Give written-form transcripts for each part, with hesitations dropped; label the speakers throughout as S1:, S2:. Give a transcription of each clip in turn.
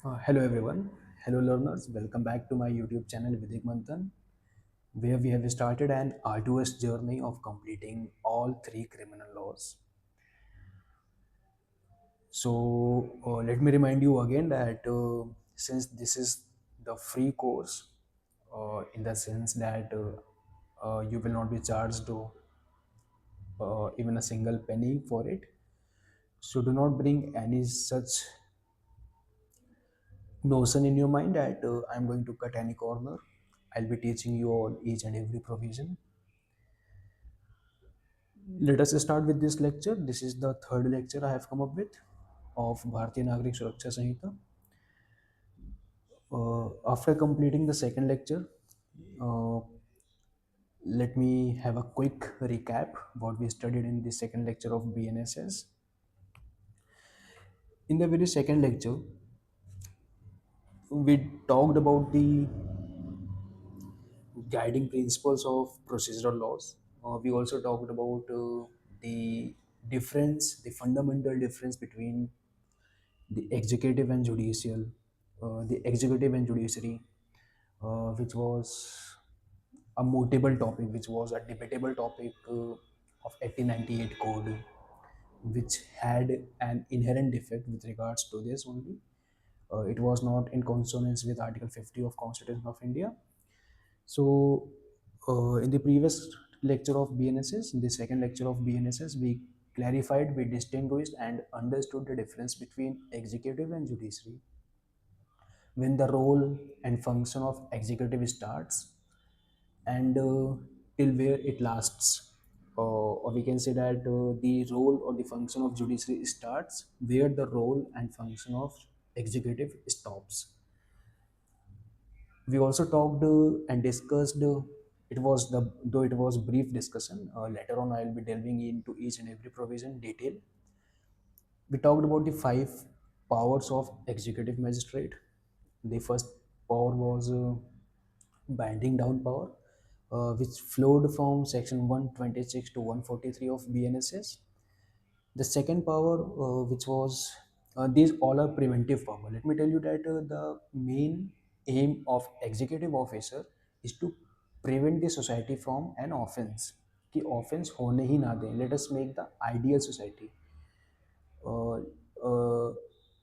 S1: Hello everyone, hello learners, welcome back to my YouTube channel Vidik Manthan, where we have started an arduous journey of completing all three criminal laws. Let me remind you again that since this is the free course, in the sense that you will not be charged even a single penny for it, so do not bring any such notion in your mind that I'm going to cut any corner. I'll be teaching you all each and every provision. Let us start with this lecture. This is the third lecture I have come up with of Bharatiya Nagrik Suraksha Samhita. After completing the second lecture, uh, let me have a quick recap what we studied in the second lecture of BNSS. In the very second lecture, we talked about the guiding principles of procedural laws. We also talked about the the fundamental difference between the executive and judicial, the executive and judiciary, which was a mutable topic, which was a debatable topic of 1898 code, which had an inherent defect with regards to this only. It was not in consonance with Article 50 of Constitution of India. So, in the previous lecture of BNSS, in the second lecture of BNSS, we clarified, we distinguished, and understood the difference between executive and judiciary. When the role and function of executive starts, and till where it lasts. Or we can say that the role or the function of judiciary starts where the role and function of executive stops. We also talked and discussed. It was the though it was brief discussion. Later on, I'll be delving into each and every provision detail. We talked about the five powers of executive magistrate. The first power was binding down power, which flowed from section 126 to 143 of BNSS. The second power, which was these all are preventive power. Let me tell you that the main aim of executive officer is to prevent the society from an offense. कि offense होने ही ना दें. Let us make the ideal society. uh, uh,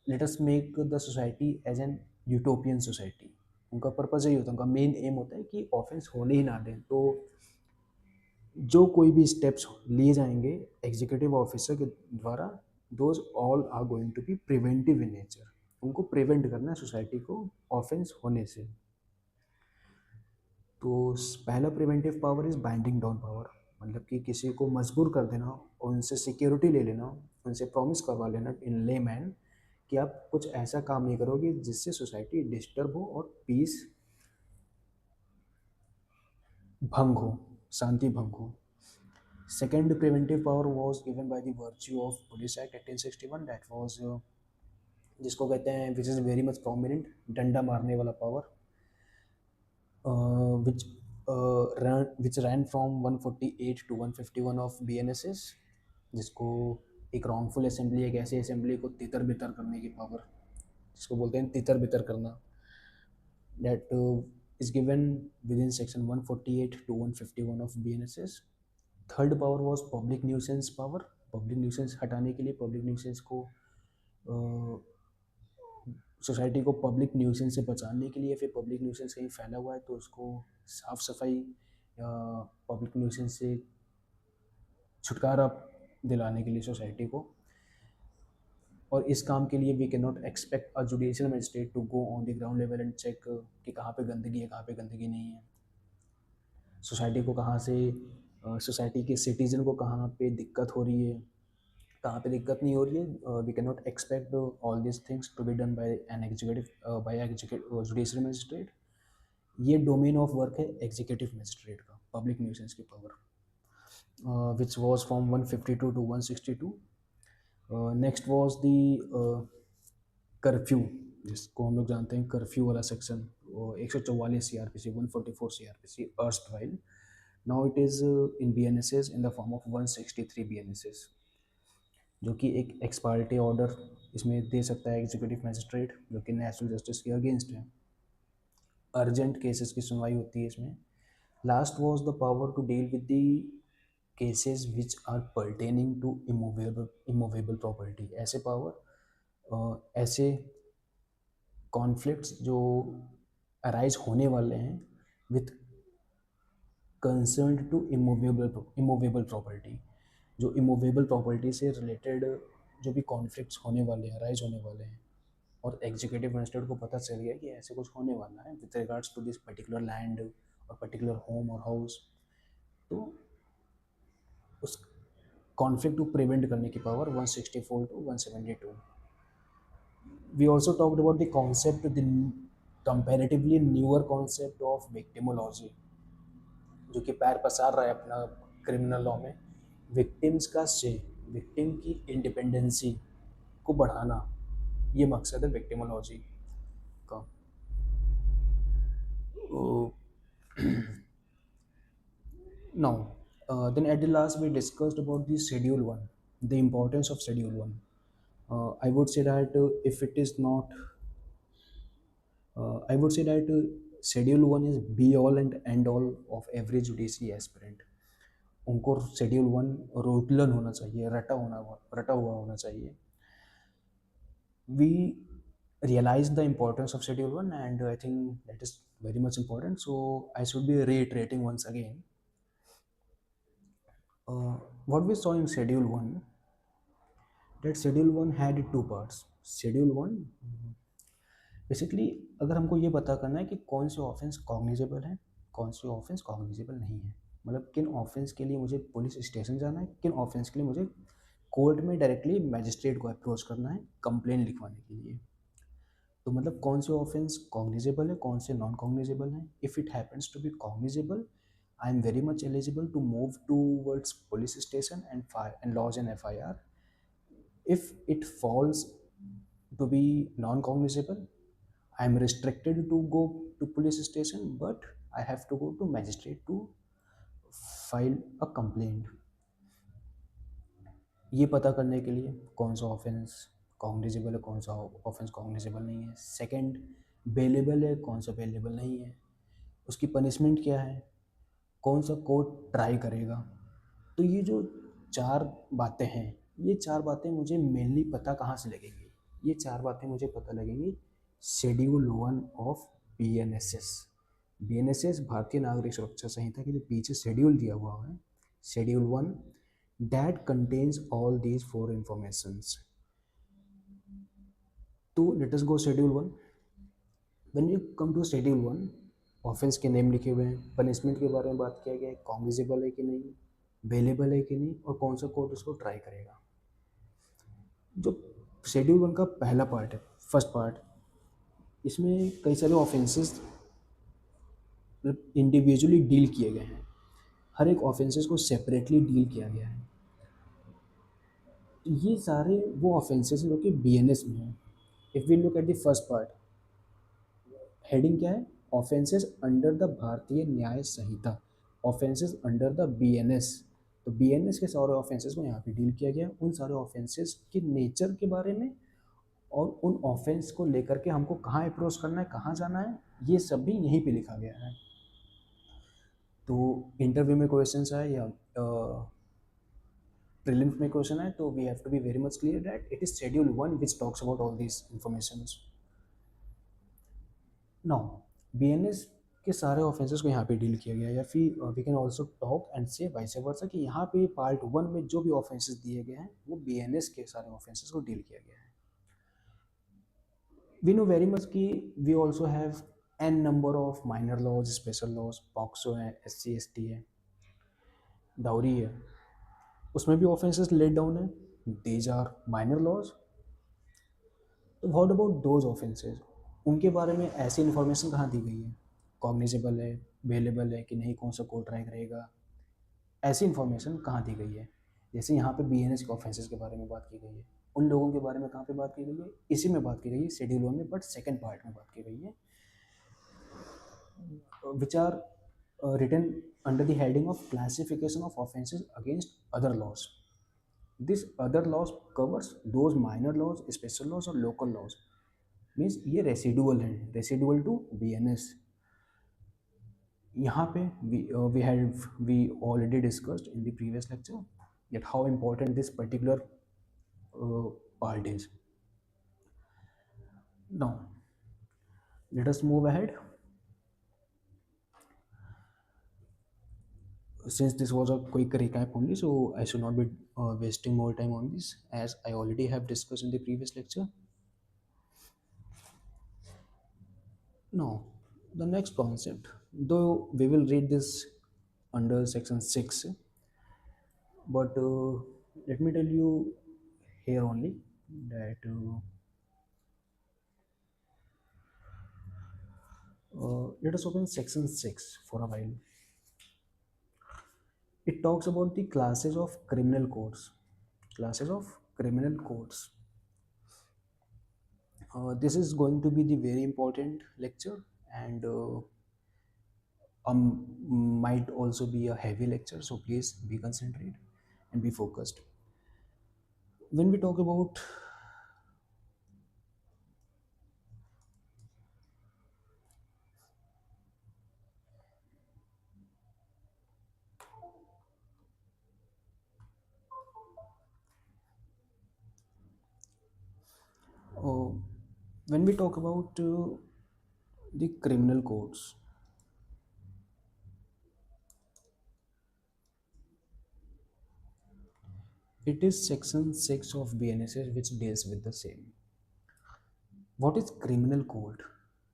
S1: let us make the society as an utopian society. उनका purpose यही होता है, उनका main M होता है कि ऑफेंस होने ही ना दें. तो जो कोई भी स्टेप्स लिए जाएंगे एग्जीक्यूटिव ऑफिसर के द्वारा, those all are going to be preventive in nature. उनको प्रिवेंट करना है सोसाइटी को ऑफेंस होने से. तो पहला preventive power is binding down power. मतलब कि किसी को मजबूर कर देना और उनसे सिक्योरिटी ले लेना, उनसे प्रॉमिस करवा लेना इन ले मैन कि आप कुछ ऐसा काम नहीं करोगे जिससे सोसाइटी डिस्टर्ब हो और पीस भंग हो, शांति भंग हो. Second preventive power was given by the virtue of Police Act 1861. That was जिसको कहते हैं which is very much prominent, डंडा मारने वाला power, which which ran from 148 to 151 of BNSS, जिसको एक रॉन्गफुल असेंबली, एक ऐसी असेंबली को तितर बितर करने की पावर, जिसको बोलते हैं तितर बितर करना, that is given within section 148 to 151 of BNSS. Third power was public nuisance power. Public nuisance हटाने के लिए, पब्लिक न्यूसेंस को सोसाइटी को पब्लिक न्यूसेंस से बचाने के लिए, फिर पब्लिक न्यूसेंस कहीं फैला हुआ है तो उसको साफ सफाई या पब्लिक न्यूसेंस से छुटकारा दिलाने के लिए सोसाइटी को. और इस काम के लिए we can not expect a judicial magistrate to go on the ground level and check कि कहाँ पे गंदगी है, कहाँ पे गंदगी नहीं है, सोसाइटी को कहाँ से, सोसाइटी के सिटीजन को कहाँ पे दिक्कत हो रही है, कहाँ पे दिक्कत नहीं हो रही है. We can not expect all this things to be done by an executive, by executive judicial magistrate. ये डोमेन ऑफ वर्क है एग्जीक्यूटिव मजिस्ट्रेट का, पब्लिक न्यूसेंस की power, which was from 152 to 162. Next was the curfew, जिसको हम लोग जानते हैं curfew वाला section, 144 CRPC, 144 CRPC erstwhile. Now it is in BNSS in the form of 163 BNSS. जो कि एक एक्सपार्टी ऑर्डर इसमें दे सकता है एग्जीक्यूटिव मजिस्ट्रेट, जो कि नेचुरल जस्टिस के अगेंस्ट है। अर्जेंट केसेस की सुनवाई होती है इसमें। Last was the power to deal with the cases which are pertaining to immovable property. ऐसे पावर, ऐसे कॉन्फ्लिक्ट्स जो अराइज होने वाले हैं with concern to immovable property. जो इमूवेबल प्रॉपर्टी से रिलेटेड जो भी कॉन्फ्लिक्ट्स होने वाले हैं, अराइज होने वाले हैं, और एग्जीक्यूटिव मजिस्ट्रेट को पता चल गया कि ऐसे कुछ होने वाला है with regards to this particular land और पर्टिकुलर होम और हाउस, तो उस कॉन्फ्लिक्ट को प्रिवेंट करने की power 164 to 172। We also talked about the concept, the comparatively newer concept of victimology, जो कि पैर पसार रहा है अपना क्रिमिनल लॉ में। विक्टिम्स का से विक्टिम की इंडिपेंडेंसी को बढ़ाना, ये मकसद है विक्टिमोलॉजी का। Now, then at the last we discussed about the schedule 1, the importance of schedule 1. I would say that if it is not, I would say that schedule 1 is be all and end all of every judiciary aspirant. उनको schedule 1 रोटलन होना चाहिए, रटा हुआ होना चाहिए। We realize the importance of schedule 1, and I think that is very much important, so I should be reiterating once again. What we saw in schedule 1, that schedule 1 had two parts. Schedule 1 basically अगर हमको ये पता करना है कि कौन से offence cognizable है, कौन से ऑफेंस कॉग्निजेबल नहीं है, मतलब किन ऑफेंस के लिए मुझे पुलिस स्टेशन जाना है, किन ऑफेंस के लिए मुझे कोर्ट में डायरेक्टली मैजिस्ट्रेट को अप्रोच करना है कंप्लेन लिखवाने के लिए। तो मतलब कौन से ऑफेंस कॉग्निजेबल है, कौन से नॉन कॉग्निजेबल है। If it happens to be cognizable, I am very much eligible to move towards police station and lodge an FIR. If it falls to be non-cognizable, I am restricted to go to police station, but I have to go to magistrate to file a complaint. ये पता करने के लिए कौन सा offence cognizable है, कौन सा ऑफेंस कॉग्निजेबल नहीं है। सेकंड, बेलेबल है, कौन सा बेलेबल नहीं है, उसकी पनिशमेंट क्या है, कौन सा कोर्ट ट्राई करेगा। तो ये जो चार बातें हैं, ये चार बातें मुझे मेनली पता कहाँ से लगेंगी, ये चार बातें मुझे पता लगेंगी शेड्यूल 1 ऑफ BNSS। BNSS भारतीय नागरिक सुरक्षा संहिता के जो पीछे शेड्यूल दिया हुआ है, schedule 1, that contains all these four informations. तो let us go schedule 1. When you come to schedule 1, offence के नेम लिखे हुए हैं, पनिशमेंट के बारे में बात किया गया है, कॉग्निजेबल है कि नहीं, बेलेबल है कि नहीं, और कौन सा कोर्ट उसको ट्राई करेगा। जो शेड्यूल 1 का पहला पार्ट है, फर्स्ट पार्ट, इसमें कई सारे ऑफेंसेस इंडिविजुअली डील किए गए हैं, हर एक ऑफेंसेस को सेपरेटली डील किया गया है। ये सारे वो ऑफेंसेस हैं जो कि BNS में हैं। If we look at the first part, heading क्या है, offences under the Bharatiya Nyaya Sanhita, offences under the BNS। तो BNS के सारे ऑफेंसेस को यहाँ पे डील किया गया, उन सारे ऑफेंसेस के नेचर के बारे में और उन ऑफेंस को लेकर के हमको कहाँ अप्रोच करना है, कहाँ जाना है, ये सब भी यहीं पे लिखा गया है। तो इंटरव्यू में क्वेश्चंस आए या प्रीलिम्स में क्वेश्चन आए, तो we have to be very much clear that it is schedule 1 which talks about all these informations. Now BNS के सारे ऑफेंसेस को यहाँ पे डील किया गया, या फिर we can also talk and से वाइस वर्सा कि यहाँ पे पार्ट 1 में जो भी ऑफेंसेस दिए गए हैं वो BNS के सारे ऑफेंसेस को डील किया गया है। वी नो वेरी मच कि we also have n number of minor laws, special laws, POCSO है, SC ST है, डाउरी है, उसमें भी ऑफेंसेस लेट डाउन है, दीज आर माइनर लॉज। तो व्हाट अबाउट दोज ऑफेंसेस, उनके बारे में ऐसी इन्फॉर्मेशन कहाँ दी गई है, कॉग्निजेबल है, अवेलेबल है कि नहीं, कौन सा कोर्ट ट्राई करेगा, ऐसी इन्फॉर्मेशन कहाँ दी गई है। जैसे यहाँ पे BNS के ऑफेंसेस के बारे में बात की गई है, उन लोगों के बारे में कहाँ पे बात की गई है, इसी में बात की गई है शेड्यूल 1 में, बट सेकेंड पार्ट में बात की गई है, which are written under the heading of classification of offenses against other laws. This other laws covers those minor laws, special laws और local laws. मीन्स ये रेसिडुअल है, रेसिडुअल टू बीएनएस. यहाँ पे we already discussed in the previous lecture that how important this particular part is. Now let us move ahead. Since this was a quick recap only, so I should not be wasting more time on this, as I already have discussed in the previous lecture. Now, the next concept, though we will read this under section 6, but let me tell you here only that let us open section 6 for a while. It talks about the classes of criminal codes. Classes of criminal codes. This is going to be the very important lecture, and might also be a heavy lecture, so please be concentrated and be focused. When we talk about uh, when we talk about the criminal codes, it is section 6 of BNSS which deals with the same. What is criminal code?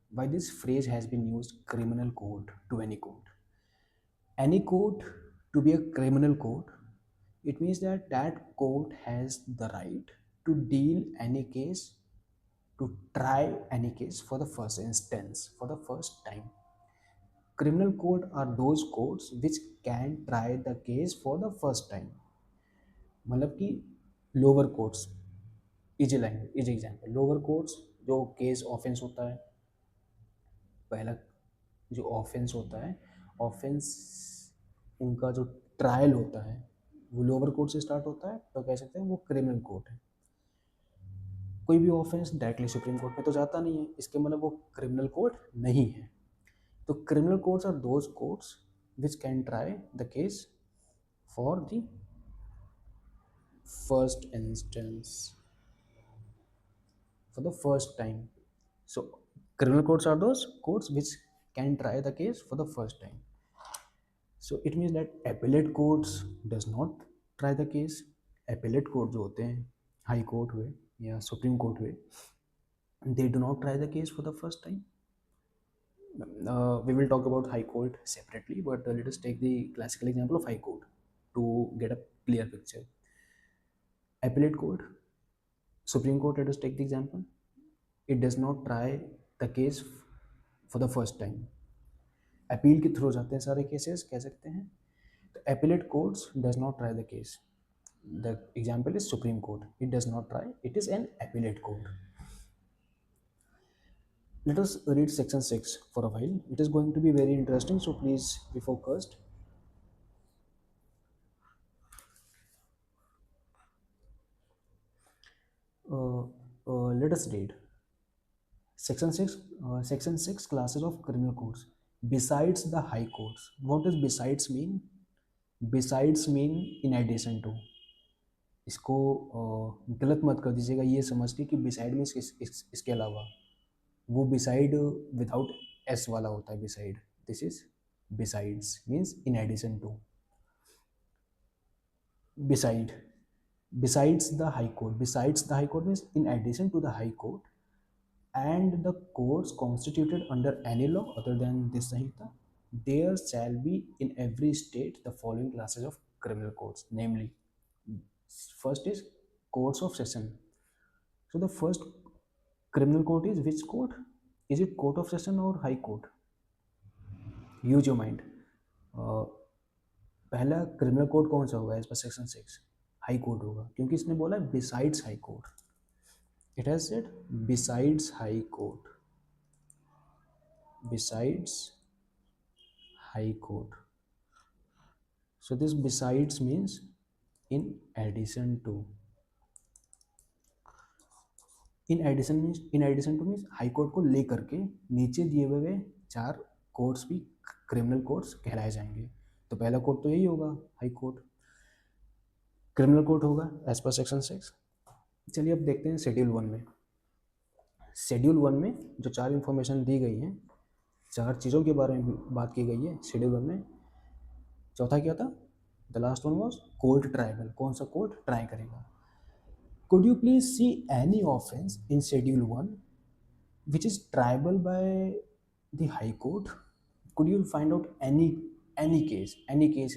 S1: Why this phrase has been used, criminal code, to any code? Any code to be a criminal code, it means that that code has the right to deal any case, to try any case for the first instance, for the first time. Criminal code are those codes which can try the case for the first time. मतलब कि lower courts, easy language, easy example, lower courts जो case offence होता है, पहला जो offence होता है, offence उनका जो ट्रायल होता है वो लोअर कोर्ट से स्टार्ट होता है, तो कह सकते हैं वो क्रिमिनल कोर्ट है. कोई भी ऑफेंस डायरेक्टली सुप्रीम कोर्ट में तो जाता नहीं है, इसके मतलब वो क्रिमिनल कोर्ट नहीं है. तो criminal courts are those courts which can try the case for the first instance, for the first time. So criminal courts are those courts which can try the case for the first time. So it means that appellate courts does not try the case. Appellate court जो होते हैं, high court हुए या supreme court हुए, they do not try the case for the first time. We will talk about high court separately, but let us take the classical example of high court to get a clear picture. Appellate court, Supreme Court, let us take the example. It does not try the case for the first time. Appeal के through जाते हैं सारे cases, कह सकते हैं. तो appellate courts does not try the case. The example is Supreme Court. It does not try. It is an appellate court. Let us read section 6 for a while. It is going to be very interesting, so please be focused. Let us read section 6. Section 6, classes of criminal courts besides the high courts. What does besides mean? Besides mean in addition to. इसको गलत मत कर दीजिएगा ये समझ के कि beside means इसके अलावा. वो बिसाइड विदाउट एस वाला होता है beside. This is besides means in addition to. beside besides the high court, besides the high court means in addition to the high court and the courts constituted under any law other than this Sanhita, there shall be in every state the following classes of criminal courts, namely, first is courts of session. So the first criminal court is which court? Is it court of session or high court? Use your mind. पहला criminal code कौन सा होगा as per section 6? High court होगा, क्योंकि इसने बोला besides high court. It has said besides high court, besides high court. So this besides means in addition to, in addition to means high court को लेकर के नीचे दिए हुए 4 कोर्ट्स भी क्रिमिनल कोर्ट्स कहलाए जाएंगे। तो पहला कोर्ट तो यही होगा, हाई कोर्ट। क्रिमिनल कोर्ट होगा एज पर सेक्शन 6। चलिए अब देखते हैं शेड्यूल 1 में। शेड्यूल 1 में जो 4 इन्फॉर्मेशन दी गई हैं, 4 चीज़ों के बारे में बात की गई है शेड्यूल 1 में। चौथा क्या था? The last one was court tribal, कौन सा कोर्ट ट्राई करेगा। Could you please see any offense in Schedule 1 which is triable by the High Court? Could you find out any case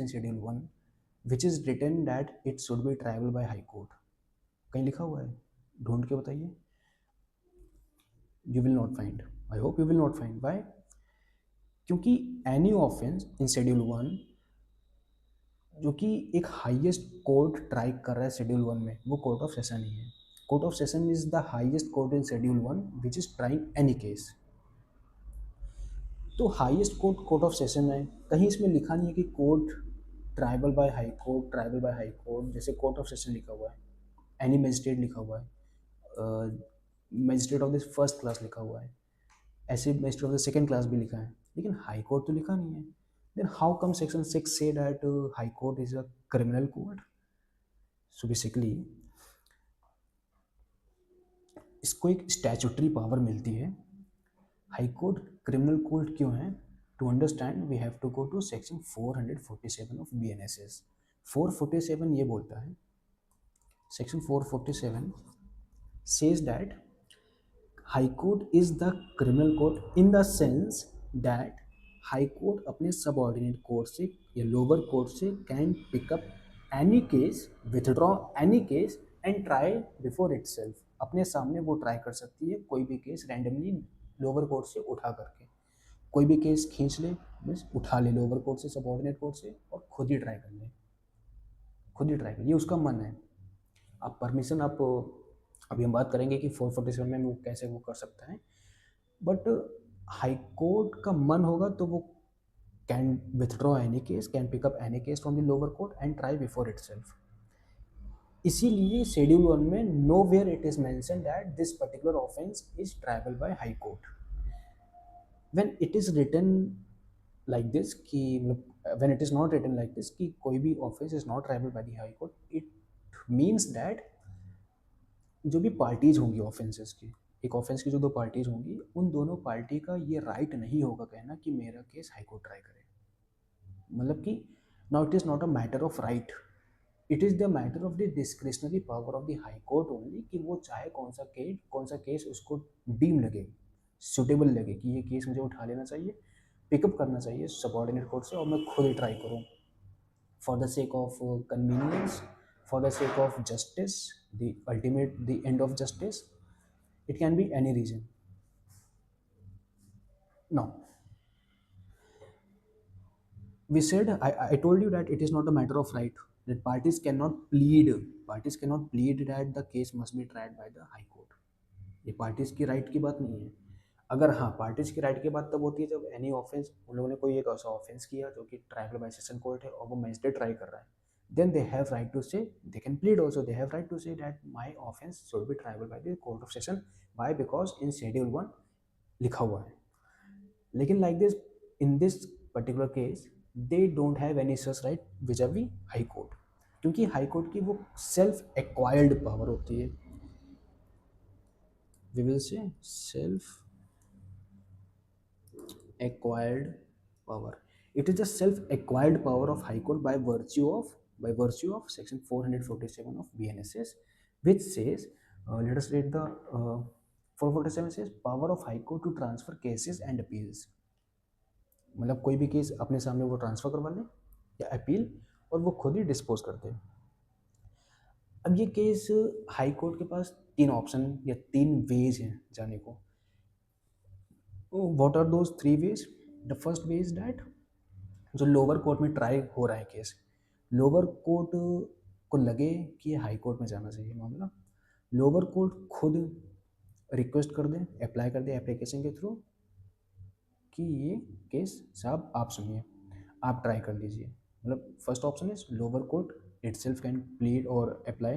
S1: in Schedule 1 which is written that it should be triable by High Court? कहीं लिखा हुआ है? ढूंढ के बताइए। You will not find. I hope you will not find. Why? क्योंकि any offense in Schedule 1 जो कि एक हाईएस्ट कोर्ट ट्राई कर रहा है शेड्यूल 1 में, वो कोर्ट ऑफ सेशन ही है। Court of session is the highest court in schedule 1 which is trying any case. तो highest court court of session है, कहीं इसमें लिखा नहीं है कि court triable by high court, triable by high court. जैसे कोर्ट ऑफ सेशन लिखा हुआ है, एनी मजिस्ट्रेट लिखा हुआ है, magistrate of the first class लिखा हुआ है, ऐसे magistrate of the second class भी लिखा है, लेकिन हाई कोर्ट तो लिखा नहीं है। Then how come section 6 say that high court is a criminal court? So basically इसको एक स्टैचुटरी पावर मिलती है। हाई कोर्ट क्रिमिनल कोर्ट क्यों है? To understand we have to go to section 447 of BNSS। 447 ये बोलता है, section 447 says that high court is the criminal court in the sense that high court अपने subordinate court से या lower court से can pick up any case, withdraw any case and try before itself. अपने सामने वो ट्राई कर सकती है कोई भी केस रैंडमली लोअर कोर्ट से उठा करके, कोई भी केस खींच ले, बस उठा ले लोअर कोर्ट से, सबऑर्डिनेट कोर्ट से, और खुद ही ट्राई कर ले, खुद ही ट्राई कर, ये उसका मन है। आप परमिशन, आप अभी हम बात करेंगे कि 447 में वो कैसे वो कर सकता है, बट हाई कोर्ट का मन होगा तो वो can withdraw any case, can pick up any case from the lower court and try before itself. इसीलिए शेड्यूल 1 में nowhere it is mention that this particular offence is triable by high court. When it is written like this कि when it is not written like this कि कोई भी offence is not triable by the high court, it means that जो भी parties होंगी offences की, एक offence की जो 2 पार्टीज होंगी, उन दोनों पार्टी का ये राइट नहीं होगा कहना कि मेरा केस हाई कोर्ट ट्राई करे। मतलब कि now it is not a matter of right, it is the matter of the discretionary power of the high court only, कि वो चाहे कौन सा केस उसको डीम लगे, सुटेबल लगे कि ये केस मुझे उठा लेना चाहिए, पिकअप करना चाहिए सबऑर्डिनेट कोर्ट से, और मैं खुद ही ट्राई करूँ for the sake of convenience, for the sake of justice, the end of justice. It can be any reason. Now we said, I told you that it is not a matter of right, that parties cannot plead that the case must be tried by the high court. ये parties की right की बात नहीं है। अगर हाँ, parties की right की बात तब होती है जब एनी ऑफेंस, उन लोगों ने कोई एक ऐसा ऑफेंस किया जो कि ट्राइबल बाय सेशन कोर्ट है और वो मजिस्ट्रेट ट्राई कर रहा है, then they have right to say, they can plead also, they have right to say that my offense should be triable by the court of session. Why? Because in schedule 1 लिखा हुआ है। लेकिन like this, in this particular case they don't have any such right vis-a-vis high court, क्योंकि high court की वो self acquired power होती है। we will say self acquired power. It is the self acquired power of high court by virtue of section 447 of BNSS, which says, let us read the 447 says power of high court to transfer cases and appeals। मतलब कोई भी case अपने सामने वो transfer करवा ले या appeal, और वो खुद ही डिस्पोज कर दे। अब ये केस हाई कोर्ट के पास 3 ऑप्शन या 3 वेज हैं जाने को। What are those 3 ways? The first way is that जो लोअर कोर्ट में ट्राई हो रहा है केस, लोअर कोर्ट को लगे कि ये हाई कोर्ट में जाना चाहिए मामला, लोअर कोर्ट खुद रिक्वेस्ट कर दे, अप्लाई कर दे एप्लीकेशन के थ्रू कि ये केस साहब आप सुनिए, आप ट्राई कर लीजिए। मतलब first option is lower court itself can plead or apply.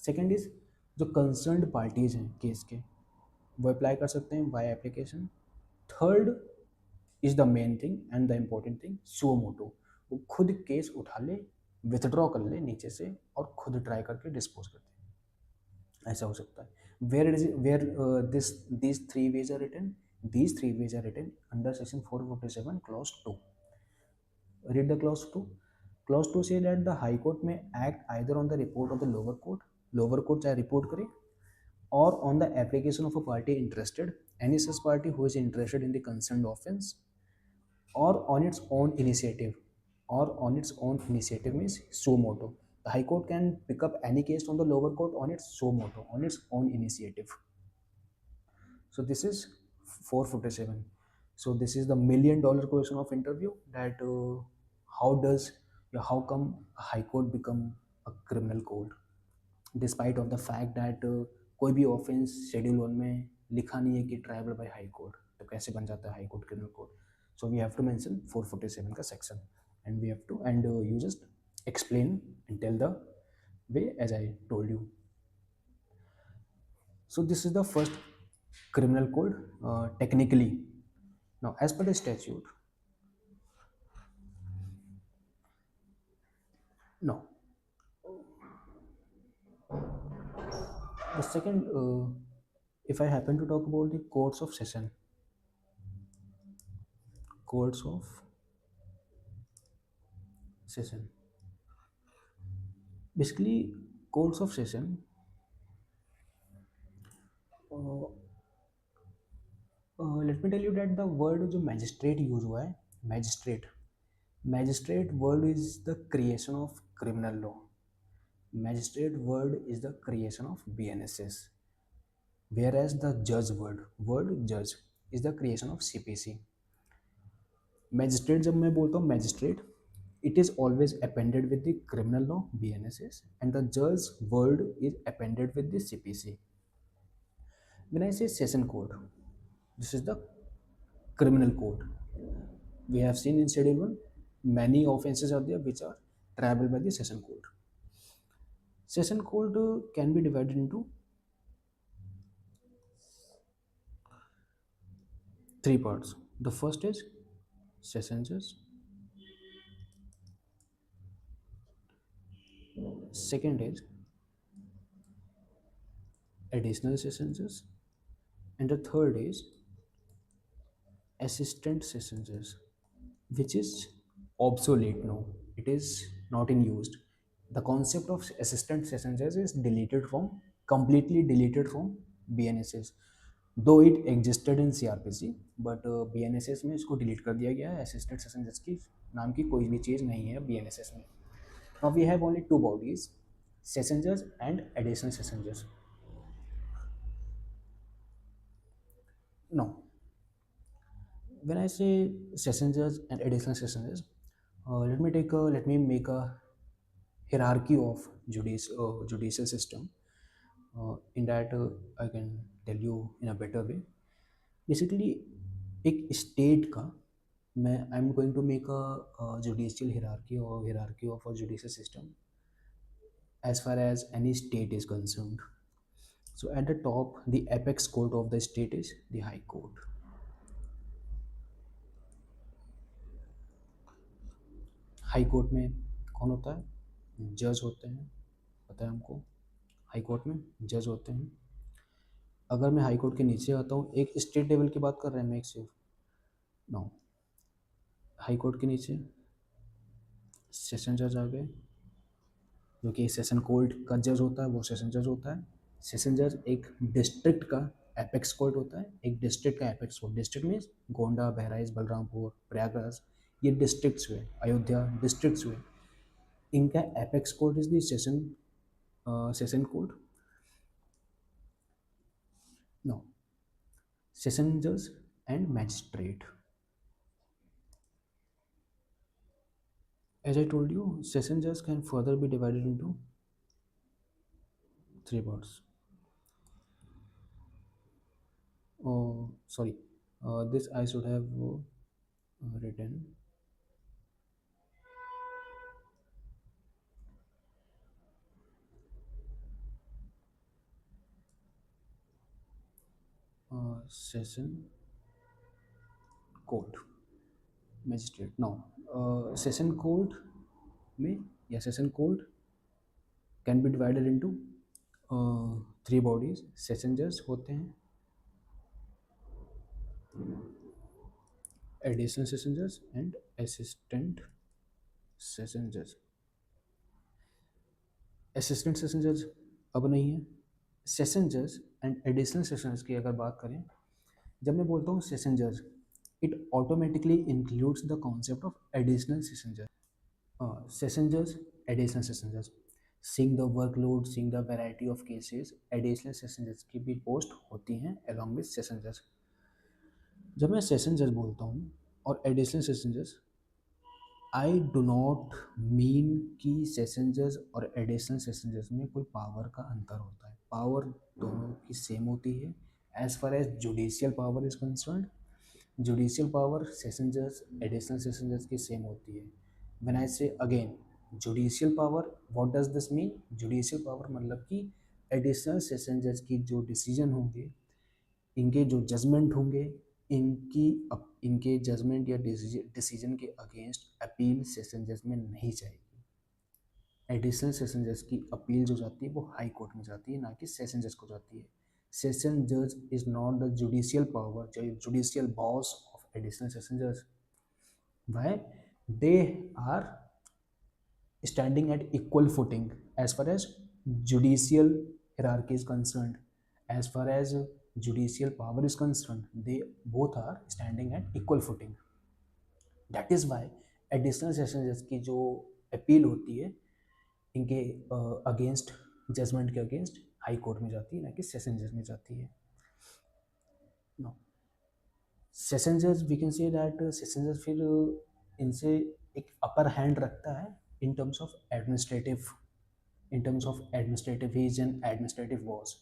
S1: Second is जो कंसर्न्ड पार्टीज हैं केस के वो अप्लाई कर सकते हैं by application. Third is the main thing and the important thing, suo motu. वो खुद केस उठा ले, विथड्रॉ कर ले नीचे से और खुद ट्राई करके डिस्पोज कर दे. ऐसा हो सकता है. Where this these three ways are written, these three ways are written under section 447 clause 2. Read the clause 2. Clause 2 say that the high court may act either on the report of the lower court चाहे report करे, or on the application of a party interested, any such party who is interested in the concerned offense, or on its own initiative. Or on its own initiative means suo moto. The high court can pick up any case from the lower court on its suo moto, on its own initiative. So this is 447. So this is the $1,000,000 question of interview, that how does how come a high court become a criminal court despite of the fact that कोई भी offence schedule 1 में लिखा नहीं है कि tribal bye high court, तो कैसे बन जाता है high court criminal court. So we have to mention 447 का section, and we have to and you just explain and tell the way as I told you. So this is the first criminal code technically. Now, as per the statute, no. The second, if I happen to talk about the courts of session, courts of session. Basically, courts of session. Uh, let me tell you that the word जो magistrate use हुआ है, magistrate word is the creation of criminal law. Magistrate word is the creation of BNSS, whereas the judge word judge is the creation of CPC. Magistrate जब मैं बोलता हूँ magistrate, it is always appended with the criminal law BNSS, and the judge word is appended with the CPC. When I say session code, this is the criminal code. We have seen in schedule 1 many offenses are there which are triable by the session code. Session code can be divided into three parts. The first is session judge, second is additional session judge, and the third is assistant session judge, which is obsolete now. It is not in used. The concept of assistant session judge is completely deleted from BNSS, though it existed in CRPC, but BNSS में इसको delete कर दिया गया है. assistant session judge की नाम की कोई भी चीज़ नहीं है BNSS में. Now we have only two bodies, session judge and additional session judge. Now, when I say session judge and additional session judge, let me make a hierarchy of judicial system. In that, I can tell you in a better way. Basically, एक state का मैं I'm going to make a judicial hierarchy or hierarchy of a judicial system as far as any state is concerned. So at the top, the apex court of the state is the High Court. High court में कौन होता है? जज होते हैं, पता है हमको. हाई कोर्ट में जज होते हैं. अगर मैं हाई कोर्ट के नीचे आता हूँ, एक स्टेट लेवल की बात कर रहे हैं मैं, एक सिर्फ नो. हाई कोर्ट के नीचे सेशन जज आ गए, जो कि सेशन कोर्ट का जज होता है, वो सेशन जज होता है. सेशन जज एक डिस्ट्रिक्ट का एपेक्स कोर्ट होता है. एक डिस्ट्रिक्ट का apex court, district means Gonda, Bahraich, Balrampur, Prayagraj, ये डिस्ट्रिक्ट्स हुए. अयोध्या डिस्ट्रिक्ट्स हुए. इनका apex court is the session court. No, session जज and magistrate. As I told you, session judge can further be divided into three parts. Oh, sorry, this I should have written. Session court magistrate no session court में या session court can be divided into three bodies session जज होते हैं additional session जज and assistant session जज assistant session जज अब नहीं है सेशन जज एंड एडिशनल सेशन जज की अगर बात करें जब मैं बोलता हूँ सेशन जज it automatically includes the concept of additional session जज सेशन जज एडिशनल सेशन जज seeing the workload seeing the variety of cases additional session जज की भी पोस्ट होती हैं अलॉन्ग विद सेशन जज जब मैं सेशन जज बोलता हूँ और एडिशनल सेशन जज आई डू नॉट मीन कि सेशन जज और एडिशनल सेशन जज में कोई पावर का अंतर होता है पावर दोनों की सेम होती है as far as judicial power is concern judicial power session जज एडिशनल सेशन जज की सेम होती है व्हेन आई से again judicial power what does this mean judicial power मतलब कि एडिशनल सेशन जज की जो डिसीजन होंगे इनके जो जजमेंट होंगे इनके जजमेंट या डिसीजन के अगेंस्ट अपील सेशन जज में नहीं जाएगी एडिशनल सेशन जज की अपील जो जाती है वो हाई कोर्ट में जाती है ना कि सेशन जज को जाती है सेशन जज is not the judicial power judicial boss of additional session जज why they are standing at equal footing as far as judicial hierarchy is concerned as far as judicial power is concerned they both are standing at equal footing that is why additional session judge की जो appeal होती है इनके against judgement के against high court में जाती है ना कि सेशन जज में जाती है नो सेशन जज we can say that session जज फिर इनसे एक अपर हैंड रखता है in terms of administrative he is an administrative boss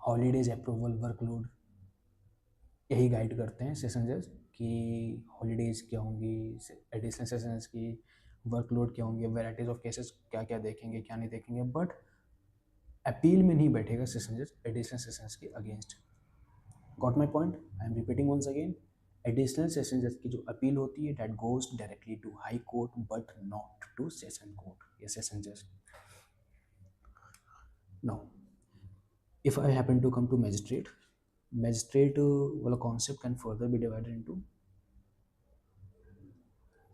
S1: holidays approval workload यही गाइड करते हैं सेशन जज कि हॉलीडेज क्या होंगी एडिशनल सेशंस की वर्कलोड क्या होंगे वैराइटीज ऑफ केसेस क्या क्या देखेंगे क्या नहीं देखेंगे बट अपील में नहीं बैठेगा सेशन जज एडिशनल सेशंस के against got my point I am repeating once again additional session जज की जो अपील होती है that goes directly to high court but not to session court या सेशन जज now if I happen to come to magistrate वाला concept can further be divided into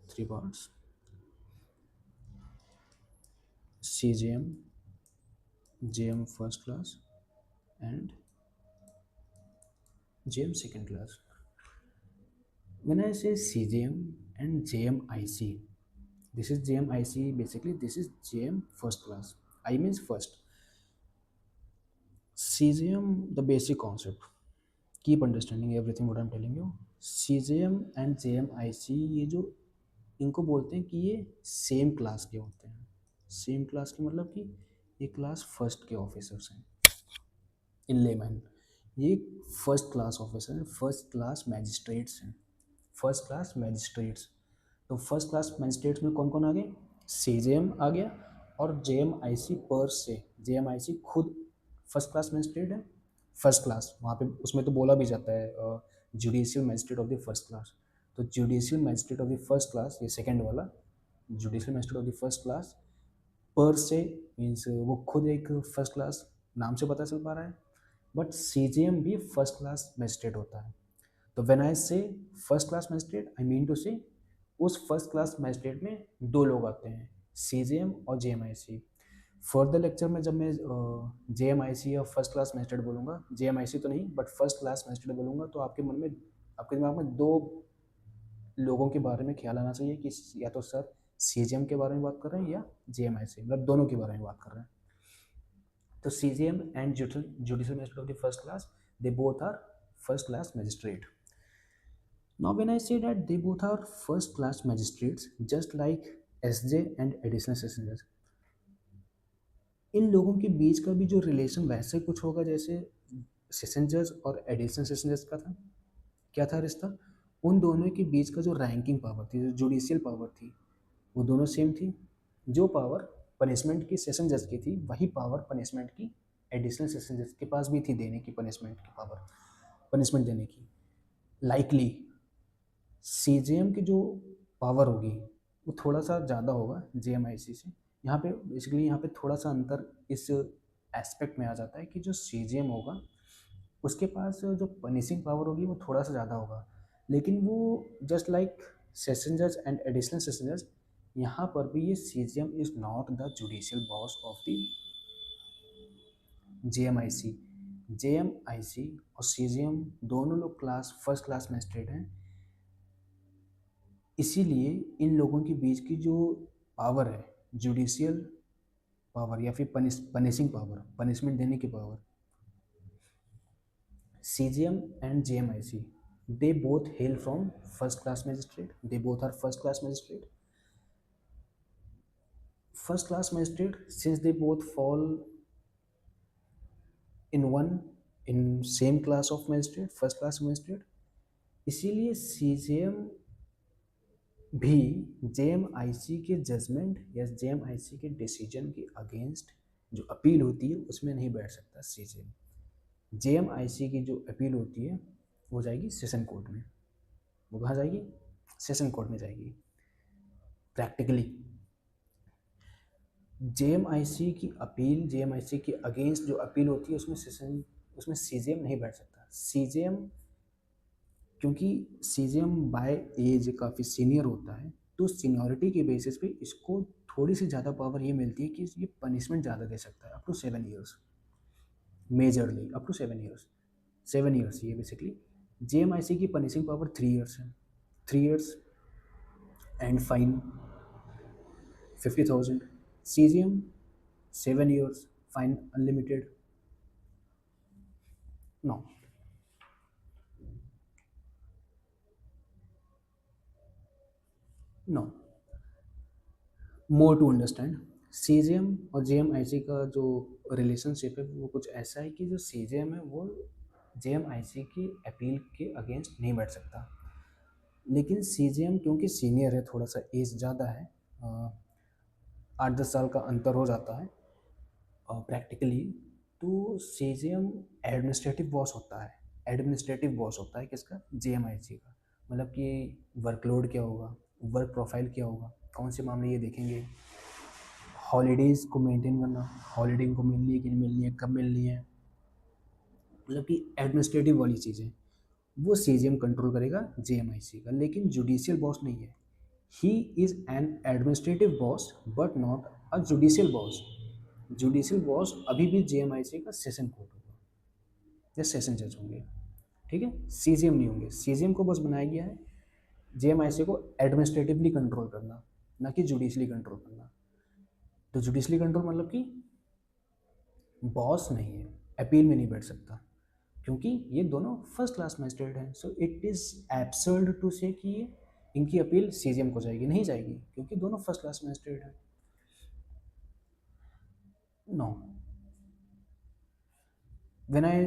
S1: three parts CJM JM first class and JM second class when I say CJM and JMIC this is JMIC basically this is JM first class I means first CJM the basic concept keep understanding everything what I'm telling you CJM and JMIC ये जो इनको बोलते हैं कि ये same class के होते हैं सेम क्लास के मतलब कि ये क्लास फर्स्ट के ऑफिसर्स हैं इन लेमैन ये फर्स्ट क्लास ऑफिसर हैं फर्स्ट क्लास मैजिस्ट्रेट्स हैं फर्स्ट क्लास मैजिस्ट्रेट्स तो फर्स्ट क्लास मैजिस्ट्रेट्स में कौन कौन आ गए CJM आ गया और JMIC पर से JMIC खुद फर्स्ट क्लास मैजिस्ट्रेट है फर्स्ट क्लास वहाँ पे उसमें तो बोला भी जाता है judicial magistrate of the first class तो judicial magistrate of the first class ये सेकंड वाला judicial magistrate of the first class पर से मीन्स वो खुद एक फर्स्ट क्लास नाम से पता चल पा रहा है बट CJM भी फर्स्ट क्लास मैजिस्ट्रेट होता है तो when I say first class magistrate I mean to say उस फर्स्ट क्लास मैजिस्ट्रेट में दो लोग आते हैं CJM और JMIC फर्दर लेक्चर में जब मैं JMIC या फर्स्ट क्लास मैजिस्ट्रेट बोलूँगा JMIC तो नहीं बट फर्स्ट क्लास मैजिस्ट्रेट बोलूँगा तो आपके मन में आपके दिमाग में दो लोगों के बारे में ख्याल आना चाहिए कि या तो सर CJM के बारे में बात कर रहे हैं या JMIC मतलब दोनों के बारे में बात कर रहे हैं तो CJM and judicial magistrate of the first class they both are first class magistrate now when I say that they both are first class magistrates just like SJ and additional session judge इन लोगों के बीच का भी जो relation वैसे कुछ होगा जैसे session जज और एडिशनल सेशन जज का था क्या था रिश्ता उन दोनों के बीच का जो रैंकिंग पावर थी जो जुडिशियल पावर थी वो दोनों सेम थी जो पावर पनिशमेंट की सेशन जज की थी वही पावर पनिशमेंट की एडिशनल सेशंस के पास भी थी देने की पनिशमेंट की पावर, पनिशमेंट देने की। लाइकली सीजेएम की जो पावर होगी वो थोड़ा सा ज़्यादा होगा जेएमआईसी से। यहाँ पे बेसिकली यहाँ पे थोड़ा सा अंतर इस एस्पेक्ट में आ जाता है कि जो सीजेएम होगा उसके पास जो पनिशिंग पावर होगी वो थोड़ा सा ज़्यादा होगा, लेकिन वो जस्ट लाइक सेशन जज एंड एडिशनल सेशन जज, यहाँ पर भी ये CJM is not the judicial boss of the जेएमआईसी। जेएमआईसी और सीजेएम दोनों लोग फर्स्ट क्लास मैजिस्ट्रेट हैं, इसीलिए इन लोगों के बीच की जो पावर है, जुडिशियल पावर या फिर पनिशिंग पावर, पनिशमेंट देने की power, CGM and GMIC, they both hail from first class magistrate. They both are first class magistrate. First class magistrate, since they both fall in same class of magistrate, first class magistrate, इसीलिए CGM भी JMIC के judgement या JMIC के decision के against जो appeal होती है उसमें नहीं बैठ सकता CGM। JMIC की जो अपील होती है वो जाएगी सेशन कोर्ट में। वो कहाँ जाएगी? सेशन कोर्ट में जाएगी। प्रैक्टिकली जेएमआईसी की अपील, जेएमआईसी के अगेंस्ट जो अपील होती है उसमें सीजेएम नहीं बैठ सकता। सीजेएम, क्योंकि सीजेएम बाय एज काफ़ी सीनियर होता है, तो सीनियरिटी के बेसिस पे इसको थोड़ी सी ज़्यादा पावर ये मिलती है कि ये पनिशमेंट ज़्यादा दे सकता है, up to 7 years, majorly up to 7 years. 7 years ये बेसिकली। जेएमआईसी की पनिशिंग पावर 3 ईयर्स है, 3 years and fine 50,000। CGM 7 years, fine unlimited. No. No. More to understand, CGM और JMIC का जो रिलेशनशिप है वो कुछ ऐसा है कि जो CGM है वो JMIC की अपील के अगेंस्ट नहीं बैठ सकता, लेकिन CGM क्योंकि सीनियर है, थोड़ा सा एज ज़्यादा है, 8-10 साल का अंतर हो जाता है प्रैक्टिकली, तो CGM एडमिनिस्ट्रेटिव बॉस होता है। एडमिनिस्ट्रेटिव बॉस होता है किसका? JMIC का। मतलब कि वर्कलोड क्या होगा, वर्क प्रोफाइल क्या होगा, कौन से मामले ये देखेंगे, हॉलीडेज़ को मेंटेन करना, हॉलीडे को मिलनी है कि नहीं मिलनी है, कब मिलनी है, मतलब कि एडमिनिस्ट्रेटिव वाली चीज़ें वो CGM कंट्रोल करेगा JMIC का, लेकिन जुडिशियल बॉस नहीं है। He is an administrative boss but not a judicial boss. Judicial boss अभी भी JMIC का सेशन कोर्ट होगा या सेशन जज होंगे, ठीक है, CGM नहीं होंगे। CGM को बस बनाया गया है JMIC को एडमिनिस्ट्रेटिवली कंट्रोल करना, ना कि जुडिशली कंट्रोल करना। तो जुडिशली कंट्रोल मतलब कि बॉस नहीं है, अपील में नहीं बैठ सकता, क्योंकि ये दोनों फर्स्ट क्लास मैजिस्ट्रेट हैं। So it is absurd to say कि इनकी अपील CGM को जाएगी, नहीं जाएगी, क्योंकि दोनों फर्स्ट क्लास मैजिस्ट्रेट हैं। No. When I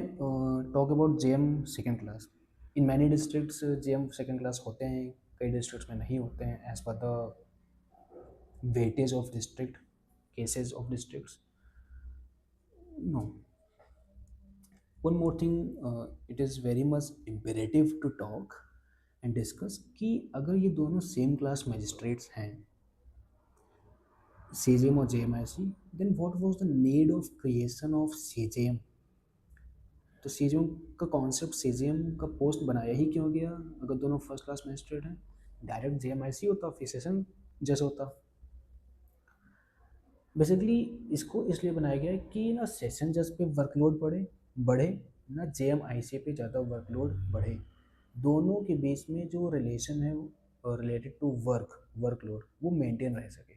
S1: talk about JM second class, in many districts JM second class होते हैं, कई डिस्ट्रिक्ट्स में नहीं होते हैं, as per the weightage of district, cases of districts. No. One more thing, it is very much imperative to talk and discuss कि अगर ये दोनों सेम क्लास मैजिस्ट्रेट्स हैं, CGM और JMIC, then what was the need of creation of CGM? तो CGM का concept, CGM का post बनाया ही क्यों गया अगर दोनों फर्स्ट क्लास मैजिस्ट्रेट हैं? डायरेक्ट JMIC होता, फिर सेशन जज होता। बेसिकली इसको इसलिए बनाया गया है कि ना सेशन जज पे वर्कलोड बढ़े, ना JMIC पे ज़्यादा वर्कलोड बढ़े। दोनों के बीच में जो रिलेशन है रिलेटेड टू वर्कलोड वो मेंटेन रह सके।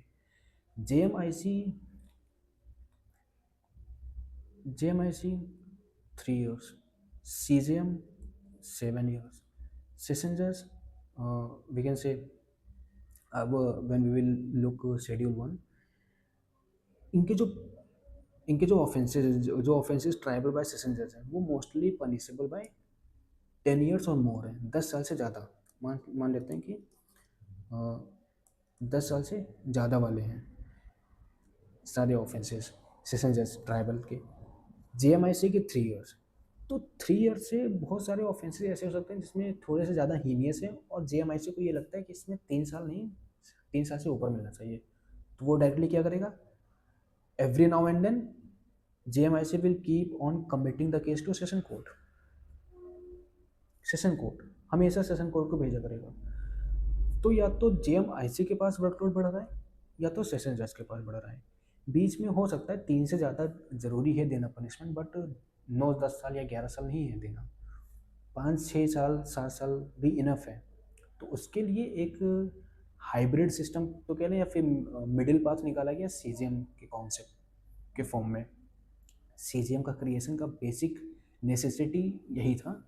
S1: JMIC 3 years, CGM 7 years, session जज we can say अब when we will look schedule 1, इनके जो ऑफेंसेज ट्राइबल बाय सेशन जज हैं वो मोस्टली पनिशेबल बाय 10 years और मोर है, 10 साल से ज़्यादा। मान लेते हैं कि 10 साल से ज़्यादा वाले हैं सारे ऑफेंसेस सेशन जज ट्राइबल के। जेएमआईसी के 3 ईयर्स। तो 3 ईयर्स से बहुत सारे ऑफेंसेस ऐसे हो सकते हैं जिसमें थोड़े से ज़्यादा हीनियस है, और जेएमआईसी को ये लगता है कि इसमें 3 साल नहीं, 3 साल से ऊपर मिलना चाहिए। तो वो डायरेक्टली क्या करेगा, every now and then JMIC will keep on committing the case to session court. Session court हमेशा सेशन कोर्ट को भेजा करेगा। तो या तो जेएमआईसी के पास वर्कलोड बढ़ रहा है, या तो सेशन जज के पास बढ़ रहा है। बीच में हो सकता है 3 से ज़्यादा ज़रूरी है देना पनिशमेंट, बट 9-10 साल या 11 साल नहीं है देना। 5-6 साल 7 साल भी इनफ है। तो उसके लिए एक हाइब्रिड सिस्टम तो कह लें, या फिर मिडिल पाथ निकाला गया सीजीएम के कॉन्सेप्ट के फॉर्म में। सीजीएम का क्रिएशन का बेसिक नेसेसिटी यही था,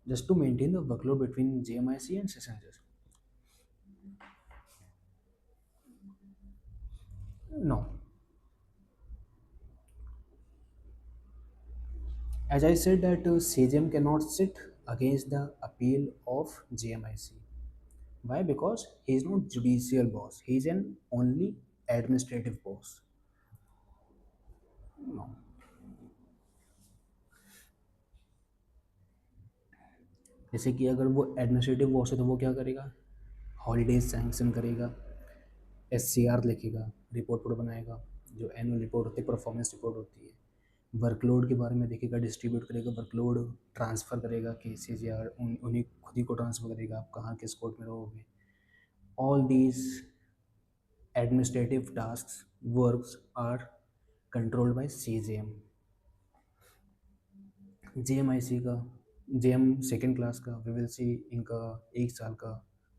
S1: just to maintain the workload between JMIC and session judge. No, as I said that CGM cannot sit against the appeal of JMIC. Why? Because he is not judicial boss. He is an only administrative boss. No. जैसे कि अगर वो administrative boss है तो वो क्या करेगा, holidays sanction करेगा, SCR लिखेगा, रिपोर्ट बनाएगा, जो एनुअल रिपोर्ट होती है, परफॉर्मेंस रिपोर्ट होती है, वर्कलोड के बारे में देखेगा, डिस्ट्रीब्यूट करेगा, वर्कलोड ट्रांसफ़र करेगा केसेज, या उन्हीं खुद ही को ट्रांसफ़र करेगा, आप कहाँ किस कोर्ट में रहोगे। All these administrative task works are controlled by CJM। JMIC का, JM सेकेंड क्लास का, वी विल सी इनका 1 साल का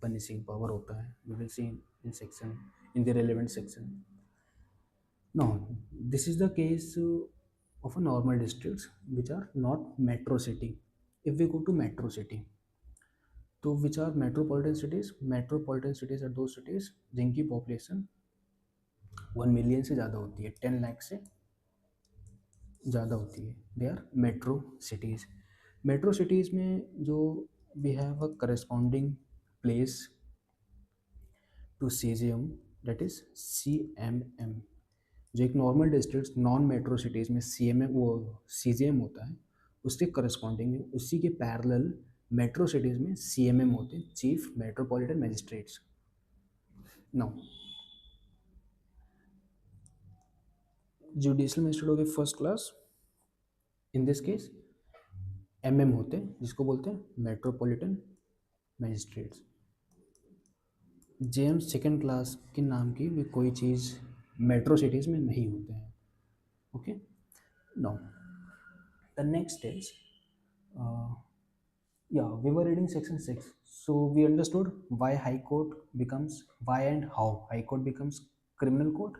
S1: पनिशिंग पावर होता है, we will see in section, in the relevant section. No, this is the case of a normal districts which are not metro city. If we go to metro city, तो which are metropolitan cities? Metropolitan cities are those cities जिनकी population 1 million से ज़्यादा होती है, 10 लाख से ज़्यादा होती है, they are metro cities. Metro cities में जो we have a corresponding place to CGM, that is CMM। जो एक normal district non metro cities में CMM वो CGM होता है, उसके करस्पॉन्डिंग में उसी के पैरेलल मेट्रो सिटीज़ में CMM होते हैं, chief metropolitan magistrates. Now judicial magistrate हो गए first class, in this case MM होते हैं, जिसको बोलते हैं metropolitan magistrates. JM second class के नाम की भी कोई चीज़ मेट्रो सिटीज़ में नहीं होते हैं। Okay, now the next is, yeah, we were reading section 6, so we understood why high court becomes, why and how high court becomes criminal court.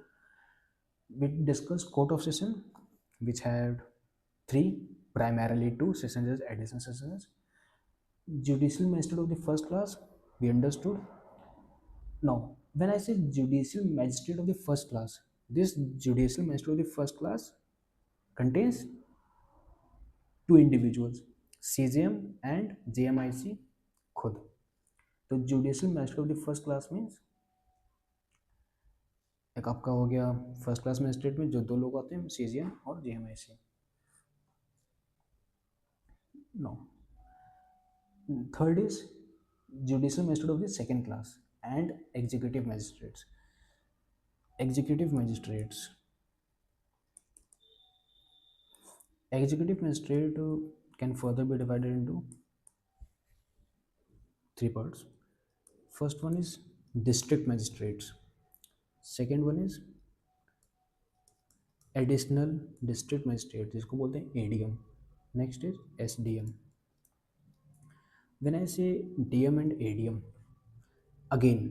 S1: We discussed court of session, which had three, primarily two session judge, additional session judge. Judicial magistrate of the first class, we understood. Now when I say judicial magistrate of the first class, this judicial magistrate of the first class contains two individuals, CJM and JMIC खुद। तो judicial magistrate of the first class means एक आपका हो गया first class magistrate में जो दो लोग आते हैं, CGM और JMIC। No, third is judicial magistrate of the second class and executive magistrates. Executive magistrates, executive magistrate can further be divided into three parts. First one is district magistrates, second one is additional district magistrate जिसको बोलते हैं ADM, next is SDM। When I से DM and ADM, again